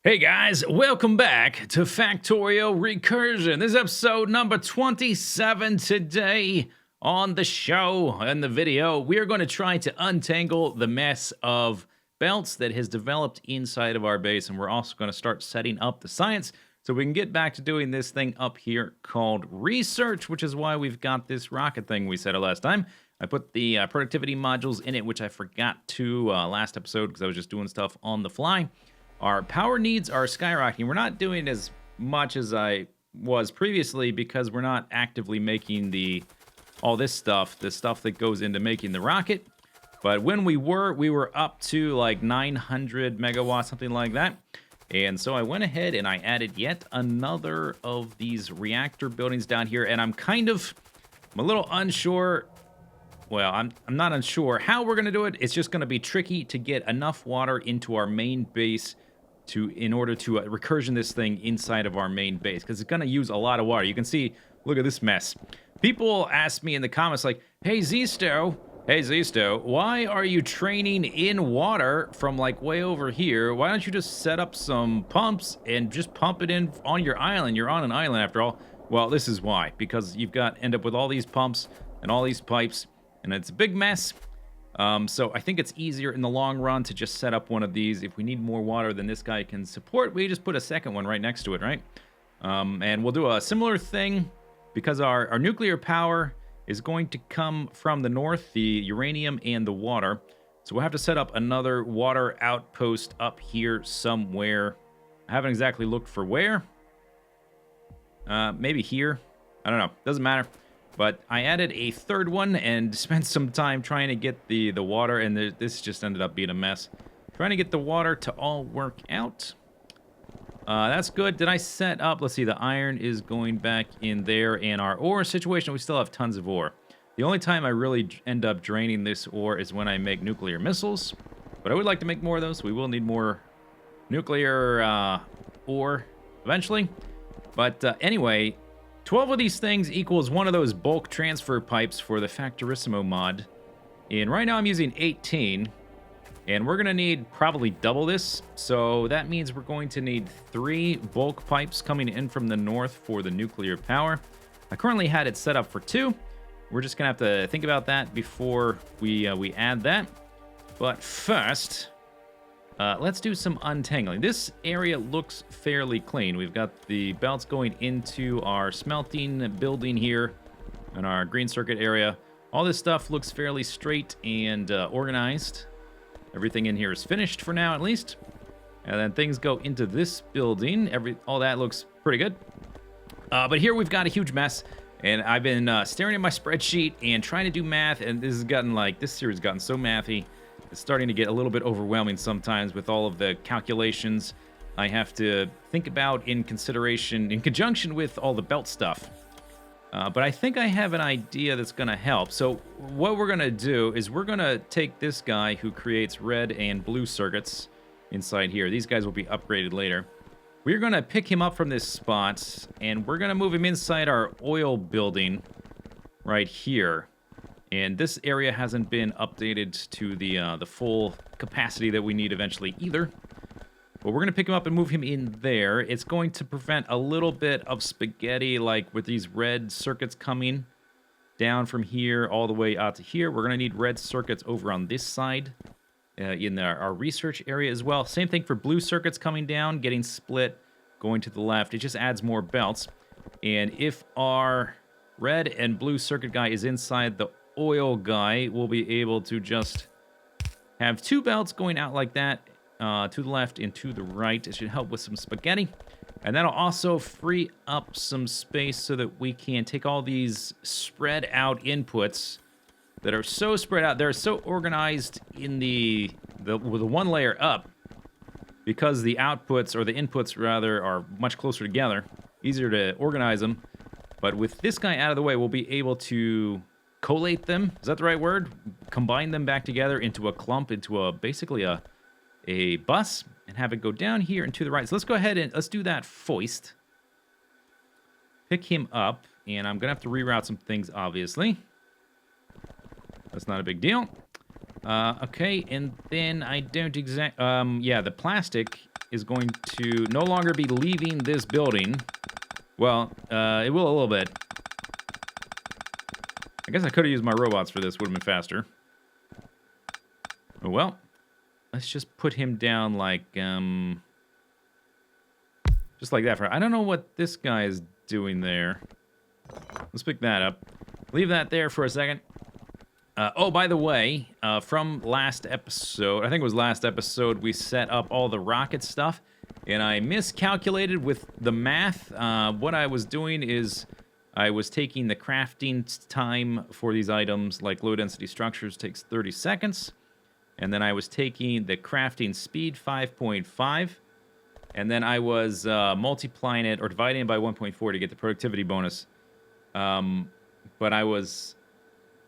Hey guys, welcome back to Factorio Recursion. This is episode number 27 today. On the show and the video, we are going to try to untangle the mess of belts that has developed inside of our base, and we're also going to start setting up the science so we can get back to doing this thing up here called research, which is why we've got this rocket thing we said last time. I put the productivity modules in it, which I forgot to last episode because I was just doing stuff on the fly. Our power needs are skyrocketing. We're not doing as much as I was previously because we're not actively making all this stuff, the stuff that goes into making the rocket. But when we were up to like 900 megawatts, something like that. And so I went ahead and I added yet another of these reactor buildings down here. And I'm a little unsure. Well, I'm not unsure how we're going to do it. It's just going to be tricky to get enough water into our main base in order to recursion this thing inside of our main base, because it's going to use a lot of water. You can see, look at this mess. People ask me in the comments like, hey Zisteau, why are you training in water from like way over here? Why don't you just set up some pumps and just pump it in on your island? You're on an island after all. Well, this is why, because you've got end up with all these pumps and all these pipes, and it's a big mess. So I think it's easier in the long run to just set up one of these. If we need more water than this guy can support, we just put a second one right next to it, right? And we'll do a similar thing because our nuclear power is going to come from the north, the uranium and the water. So we'll have to set up another water outpost up here somewhere. I haven't exactly looked for where. Maybe here. I don't know. Doesn't matter. But I added a third one and spent some time trying to get the water, and this just ended up being a mess. Trying to get the water to all work out. That's good. Did I set up? Let's see, the iron is going back in there, and our ore situation, we still have tons of ore. The only time I really end up draining this ore is when I make nuclear missiles. But I would like to make more of those. We will need more nuclear ore eventually. But anyway, 12 of these things equals one of those bulk transfer pipes for the Factorissimo mod. And right now I'm using 18. And we're going to need probably double this. So that means we're going to need 3 bulk pipes coming in from the north for the nuclear power. I currently had it set up for 2. We're just going to have to think about that before we add that. But first, let's do some untangling. This area looks fairly clean. We've got the belts going into our smelting building here in our green circuit area. All this stuff looks fairly straight and organized. Everything in here is finished for now, at least. And then things go into this building. All that looks pretty good. But here we've got a huge mess. And I've been staring at my spreadsheet and trying to do math. And this series has gotten so mathy. It's starting to get a little bit overwhelming sometimes with all of the calculations I have to think about in conjunction with all the belt stuff. But I think I have an idea that's going to help. So what we're going to do is we're going to take this guy who creates red and blue circuits inside here. These guys will be upgraded later. We're going to pick him up from this spot, and we're going to move him inside our oil building right here. And this area hasn't been updated to the full capacity that we need eventually either. But we're going to pick him up and move him in there. It's going to prevent a little bit of spaghetti, like with these red circuits coming down from here all the way out to here. We're going to need red circuits over on this side in our research area as well. Same thing for blue circuits coming down, getting split, going to the left. It just adds more belts. And if our red and blue circuit guy is inside the oil guy, we'll be able to just have 2 belts going out like that, to the left and to the right. It should help with some spaghetti, and that'll also free up some space so that we can take all these spread out inputs that are so spread out. They're so organized in with the one layer up, because the outputs, or the inputs rather, are much closer together, easier to organize them. But with this guy out of the way, we'll be able to collate them. Is that the right word? Combine them back together into a clump, into basically a bus, and have it go down here and to the right. So let's go ahead and let's do that foist. Pick him up, and I'm gonna have to reroute some things, obviously. That's not a big deal. Okay, and then I don't yeah, the plastic is going to no longer be leaving this building. Well, it will a little bit. I guess I could have used my robots for this. Would have been faster. Oh, well, let's just put him down like, just like that. I don't know what this guy is doing there. Let's pick that up. Leave that there for a second. Oh, by the way, from last episode, I think it was last episode, we set up all the rocket stuff, and I miscalculated with the math. What I was doing is I was taking the crafting time for these items, like low-density structures takes 30 seconds, and then I was taking the crafting speed, 5.5, and then I was multiplying it or dividing it by 1.4 to get the productivity bonus. But I was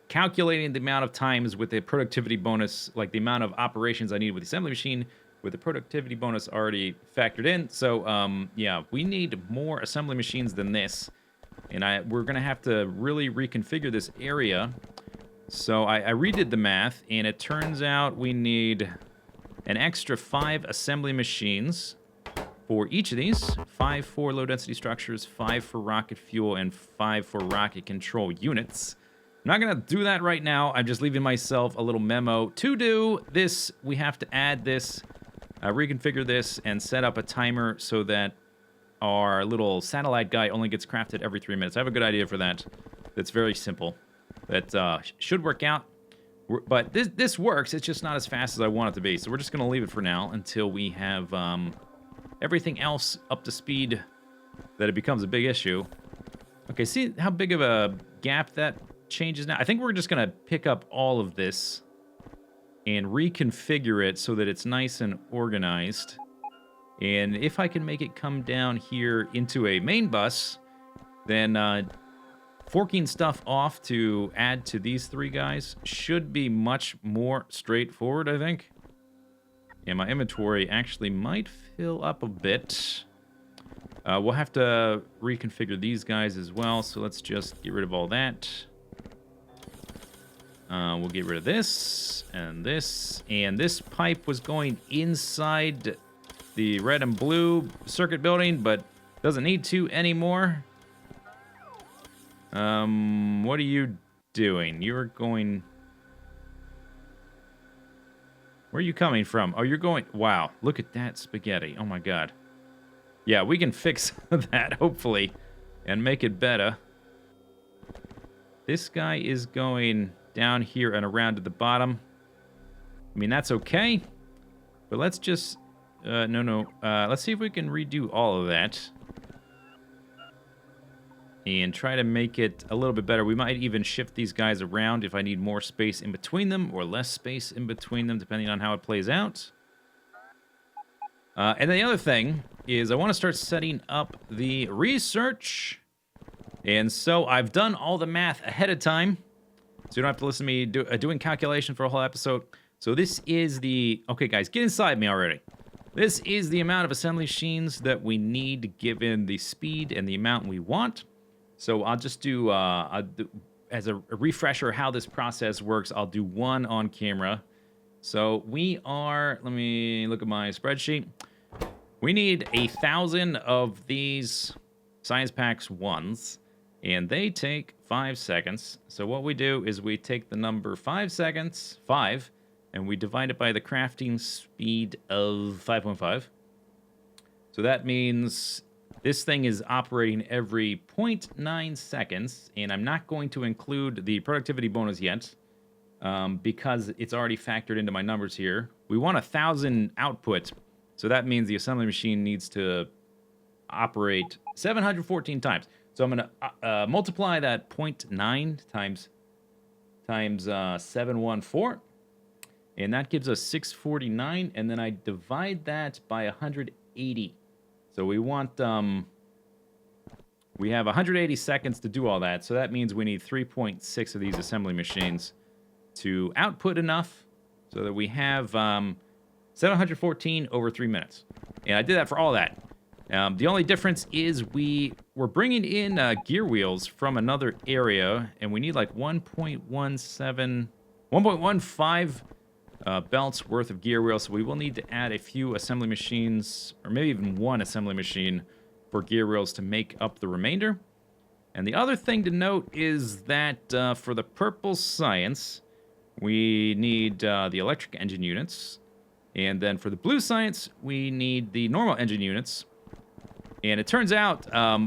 calculating the amount of times with the productivity bonus, like the amount of operations I need with the assembly machine, with the productivity bonus already factored in. So, yeah, we need more assembly machines than this. And we're going to have to really reconfigure this area. So I redid the math, and it turns out we need an extra 5 assembly machines for each of these. 5 for low-density structures, 5 for rocket fuel, and 5 for rocket control units. I'm not going to do that right now. I'm just leaving myself a little memo. To do this, we have to add this, reconfigure this, and set up a timer so that our little satellite guy only gets crafted every 3 minutes. I have a good idea for that. That's very simple. That should work out. But this works. It's just not as fast as I want it to be. So we're just going to leave it for now until we have everything else up to speed that it becomes a big issue. Okay, see how big of a gap that changes now? I think we're just going to pick up all of this and reconfigure it so that it's nice and organized. And if I can make it come down here into a main bus, then forking stuff off to add to these 3 guys should be much more straightforward, I think. And my inventory actually might fill up a bit. We'll have to reconfigure these guys as well, so let's just get rid of all that. We'll get rid of this, and this pipe was going inside the red and blue circuit building, but doesn't need to anymore. What are you doing? You're going... Where are you coming from? Oh, you're going... Wow, look at that spaghetti. Oh my god. Yeah, we can fix that, hopefully, and make it better. This guy is going down here and around to the bottom. I mean, that's okay. But let's just... let's see if we can redo all of that. And try to make it a little bit better. We might even shift these guys around if I need more space in between them or less space in between them, depending on how it plays out. And the other thing is I want to start setting up the research. And so I've done all the math ahead of time. So you don't have to listen to me doing calculation for a whole episode. So this is the... Okay, guys, get inside me already. This is the amount of assembly machines that we need given the speed and the amount we want. So I'll just do, as a refresher how this process works, I'll do 1 on camera. So we are, let me look at my spreadsheet. We need 1,000 of these Science Packs 1s, and they take 5 seconds. So what we do is we take the number 5 seconds, 5, and we divide it by the crafting speed of 5.5. So that means this thing is operating every 0.9 seconds, and I'm not going to include the productivity bonus yet because it's already factored into my numbers here. We want 1,000 output, so that means the assembly machine needs to operate 714 times. So I'm going to multiply that 0.9 times 714, and that gives us 649, and then I divide that by 180. So we want, we have 180 seconds to do all that, so that means we need 3.6 of these assembly machines to output enough so that we have 714 over 3 minutes. And I did that for all that. The only difference is we're bringing in gear wheels from another area, and we need like 1.15 belts worth of gear wheels. So we will need to add a few assembly machines, or maybe even one assembly machine for gear wheels to make up the remainder. And the other thing to note is that for the purple science, we need the electric engine units. And then for the blue science, we need the normal engine units. And it turns out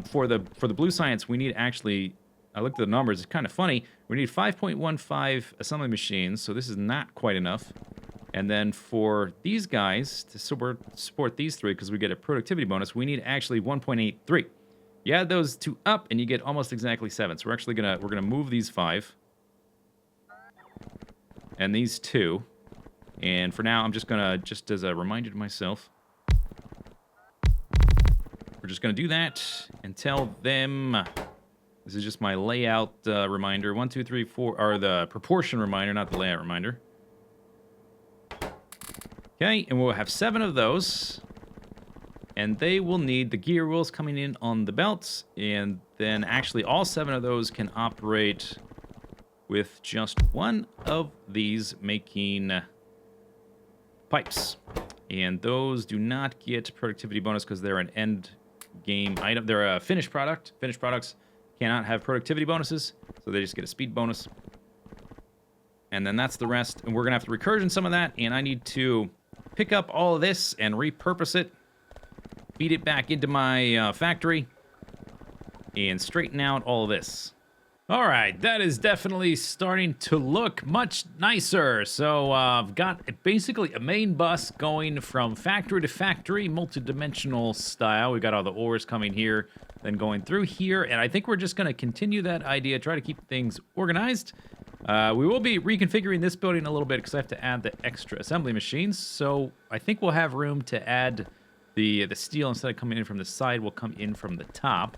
for the blue science, we need actually, I looked at the numbers, it's kind of funny. We need 5.15 assembly machines, so this is not quite enough. And then for these guys, to support these three, because we get a productivity bonus, we need actually 1.83. You add those two up, and you get almost exactly 7. So we're actually we're gonna move these 5 and these 2. And for now, I'm just gonna, just as a reminder to myself, we're just gonna do that and tell them. This is just my layout reminder. 1, 2, 3, 4, or the proportion reminder, not the layout reminder. Okay, and we'll have 7 of those. And they will need the gear wheels coming in on the belts. And then actually all 7 of those can operate with just one of these making pipes. And those do not get productivity bonus because they're an end game item. They're a finished product. Finished products cannot have productivity bonuses, so they just get a speed bonus. And then that's the rest. And we're going to have to recursion some of that. And I need to pick up all of this and repurpose it. Feed it back into my factory and straighten out all of this. All right, that is definitely starting to look much nicer. So I've got basically a main bus going from factory to factory, multi-dimensional style. We've got all the ores coming here, then going through here. And I think we're just going to continue that idea, try to keep things organized. We will be reconfiguring this building a little bit because I have to add the extra assembly machines. So I think we'll have room to add the steel. Instead of coming in from the side, will come in from the top.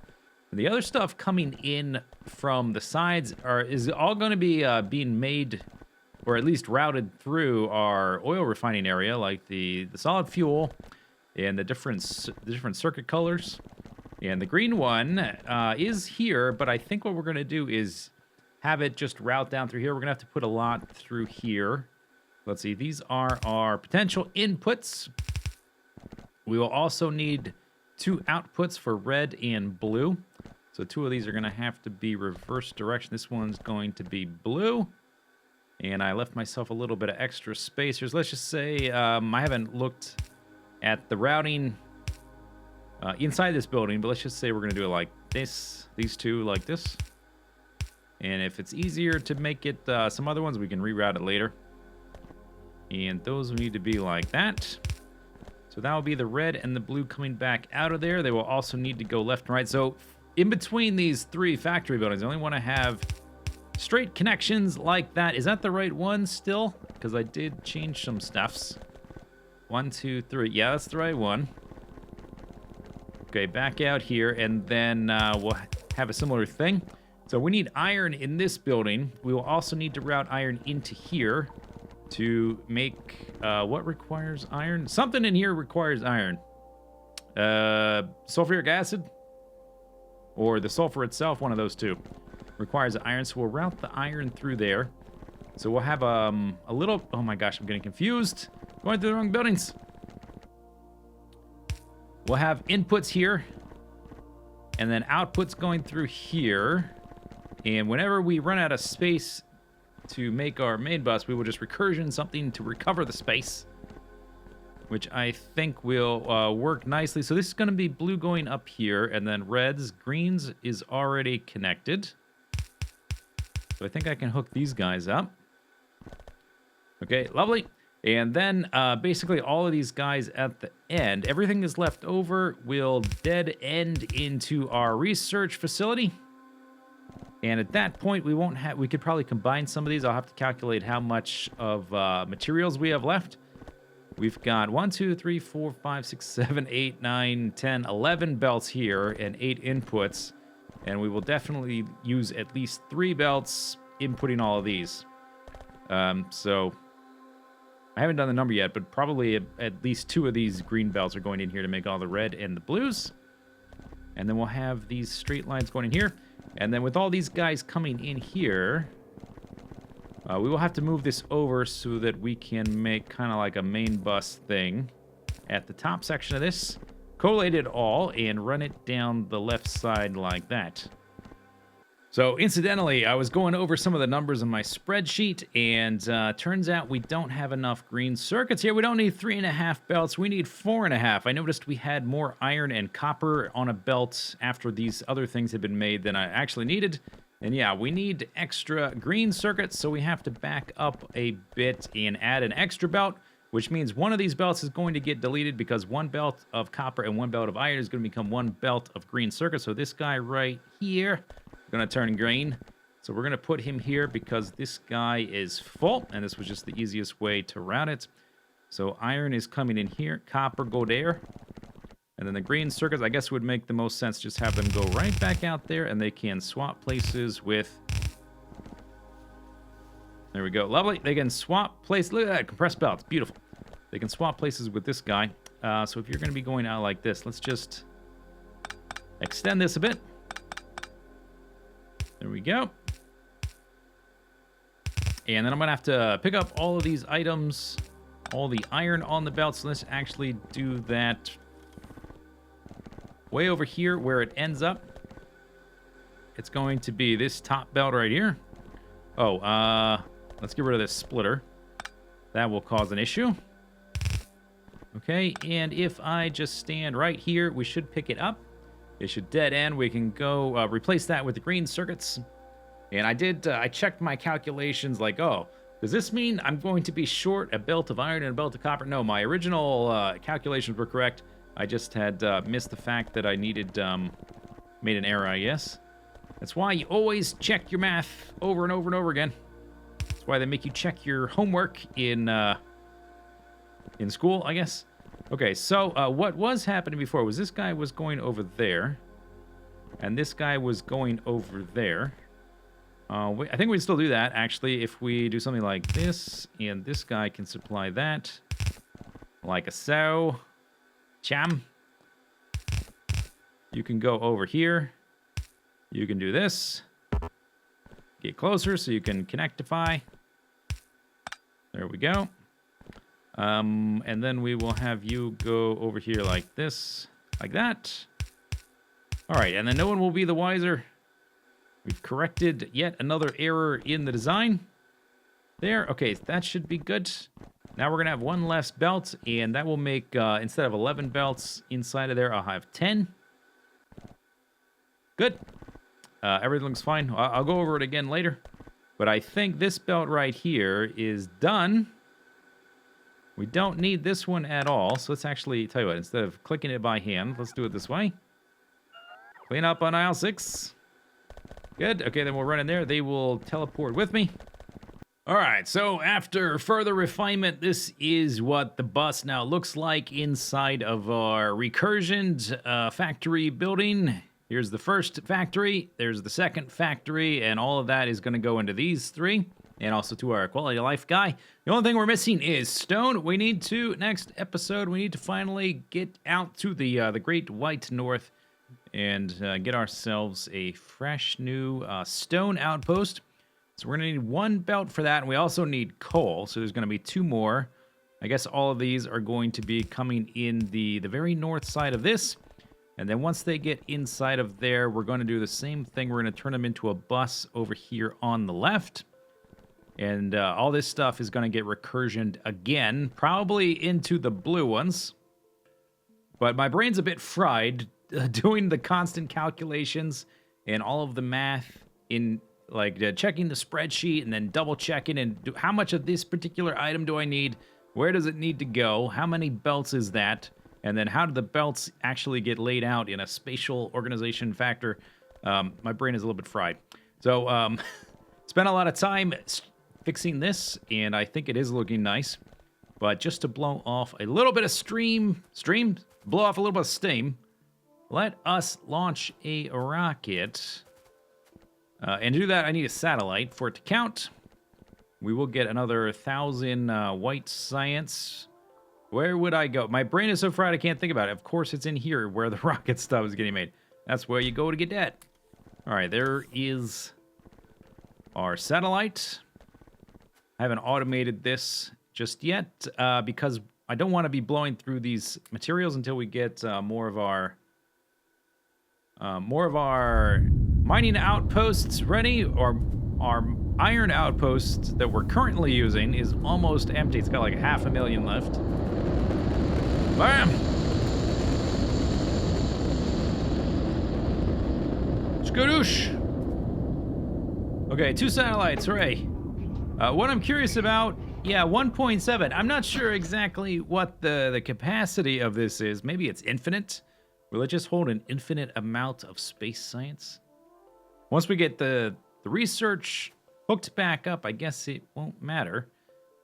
And the other stuff coming in from the sides is all going to be being made, or at least routed through our oil refining area, like the solid fuel and the different circuit colors. And the green one is here, but I think what we're going to do is have it just route down through here. We're going to have to put a lot through here. Let's see. These are our potential inputs. We will also need 2 outputs for red and blue. So 2 of these are going to have to be reverse direction. This one's going to be blue. And I left myself a little bit of extra spacers. Let's just say I haven't looked at the routing inside this building, but let's just say we're going to do it like this. These 2 like this. And if it's easier to make it some other ones, we can reroute it later. And those will need to be like that. So that will be the red and the blue coming back out of there. They will also need to go left and right. So in between these 3 factory buildings, I only want to have straight connections like that. Is that the right one still? Because I did change some stuffs. 1, 2, 3. Yeah, that's the right one. Okay, back out here, and then we'll have a similar thing. So we need iron in this building. We will also need to route iron into here to make what requires iron? Something in here requires iron. Sulfuric acid? Or the sulfur itself, one of those 2. Requires iron, so we'll route the iron through there. So we'll have a little... Oh my gosh, I'm getting confused. Going through the wrong buildings. We'll have inputs here. And then outputs going through here. And whenever we run out of space to make our main bus, we will just recursion something to recover the space, which I think will work nicely. So this is going to be blue going up here, and then reds. Greens is already connected. So I think I can hook these guys up. Okay, lovely. And then basically all of these guys at the end, everything is left over, will dead end into our research facility. And at that point, we could probably combine some of these. I'll have to calculate how much of materials we have left. We've got 1, 2, 3, 4, 5, 6, 7, 8, 9, 10, 11 belts here and 8 inputs. And we will definitely use at least 3 belts inputting all of these. So I haven't done the number yet, but probably at least 2 of these green belts are going in here to make all the red and the blues. And then we'll have these straight lines going in here. And then with all these guys coming in here, We will have to move this over so that we can make kind of like a main bus thing at the top section of this. Collate it all and run it down the left side like that. So incidentally, I was going over some of the numbers on my spreadsheet, and turns out we don't have enough green circuits here. We don't need 3.5 belts. We need 4.5. I noticed we had more iron and copper on a belt after these other things had been made than I actually needed. And yeah, we need extra green circuits, so we have to back up a bit and add an extra belt, which means one of these belts is going to get deleted because one belt of copper and one belt of iron is going to become one belt of green circuits. So this guy right here going to turn green. So we're going to put him here because this guy is full, and this was just the easiest way to route it. So iron is coming in here, copper go there, and then the green circuits, I guess, would make the most sense. Just have them go right back out there, and they can swap places with... There we go. Lovely. They can swap places. Look at that. Compressed belts. Beautiful. They can swap places with this guy. So if you're going to be going out like this, let's just extend this a bit. There we go. And then I'm going to have to pick up all of these items, all the iron on the belt. So let's actually do that way over here where it ends up. It's going to be this top belt right here. Oh, let's get rid of this splitter. That will cause an issue. Okay, and if I just stand right here, we should pick it up. It should dead end. We can go replace that with the green circuits. And I checked my calculations like, oh, does this mean I'm going to be short a belt of iron and a belt of copper? No, my original calculations were correct. I just had missed the fact that I needed, made an error, I guess. That's why you always check your math over and over and over again. That's why they make you check your homework in school, I guess. Okay, so what was happening before was this guy was going over there, and this guy was going over there. I think we can still do that, actually, if we do something like this, and this guy can supply that, like a so. Cham. You can go over here. You can do this. Get closer so you can connectify. There we go. And then we will have you go over here like this, like that. All right, and then no one will be the wiser. We've corrected yet another error in the design. There, okay, that should be good. Now we're gonna have one less belt, and that will make, instead of 11 belts inside of there, I'll have 10. Good. Everything looks fine. I'll go over it again later. But I think this belt right here is done. We don't need this one at all, so let's actually, tell you what, instead of clicking it by hand, let's do it this way. Clean up on aisle 6. Good, okay, then we'll run in there. They will teleport with me. All right, so after further refinement, this is what the bus now looks like inside of our Recursion factory building. Here's the first factory, there's the second factory, and all of that is going to go into these three, and also to our quality of life guy. The only thing we're missing is stone. We need to, next episode, we need to finally get out to the Great White North and get ourselves a fresh new stone outpost. So we're going to need one belt for that, and we also need coal, so there's going to be 2 more. I guess all of these are going to be coming in the very north side of this. And then once they get inside of there, we're going to do the same thing. We're going to turn them into a bus over here on the left. And all this stuff is going to get recursioned again, probably into the blue ones. But my brain's a bit fried doing the constant calculations and all of the math in, like, checking the spreadsheet and then double checking and how much of this particular item do I need? Where does it need to go? How many belts is that? And then how do the belts actually get laid out in a spatial organization factor? My brain is a little bit fried. So spent a lot of time fixing this, and I think it is looking nice. But just to blow off a little bit of blow off a little bit of steam, let us launch a rocket. And to do that, I need a satellite for it to count. We will get another 1,000 white science. Where would I go? My brain is so fried I can't think about it. Of course, it's in here where the rocket stuff is getting made. That's where you go to get that. All right, there is our satellite. I haven't automated this just yet because I don't want to be blowing through these materials until we get more of our mining outposts ready. Or our iron outpost that we're currently using is almost empty. It's got like 500,000 left. Bam! Skadoosh! Okay, 2 satellites, hooray. What I'm curious about, yeah, 1.7. I'm not sure exactly what the capacity of this is. Maybe it's infinite. Will it just hold an infinite amount of space science? Once we get the research hooked back up, I guess it won't matter.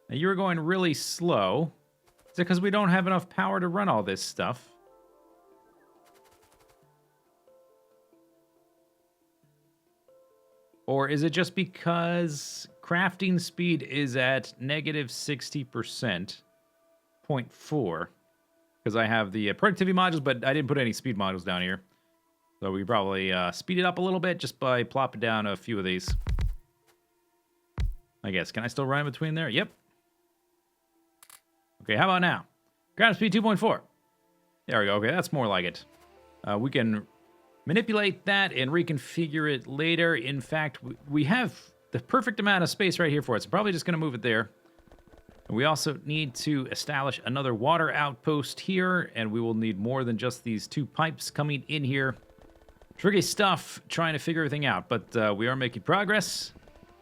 Now, you were going really slow. Is it because we don't have enough power to run all this stuff? Or is it just because crafting speed is at negative 60%, 0.4? Because I have the productivity modules, but I didn't put any speed modules down here. So we probably speed it up a little bit just by plopping down a few of these. I guess. Can I still run in between there? Yep. Okay, how about now? Ground speed 2.4. There we go. Okay, that's more like it. We can manipulate that and reconfigure it later. In fact, we have the perfect amount of space right here for it. So probably just going to move it there. And we also need to establish another water outpost here. And we will need more than just these 2 pipes coming in here. Tricky stuff trying to figure everything out. But we are making progress.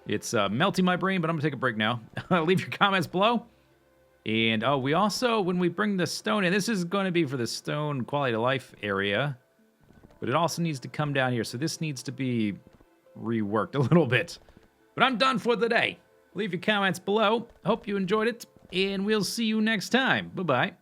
It's melting my brain, but I'm going to take a break now. Leave your comments below. And we also, when we bring the stone in, this is going to be for the stone quality of life area. But it also needs to come down here. So this needs to be reworked a little bit. But I'm done for the day. Leave your comments below. Hope you enjoyed it. And we'll see you next time. Bye-bye.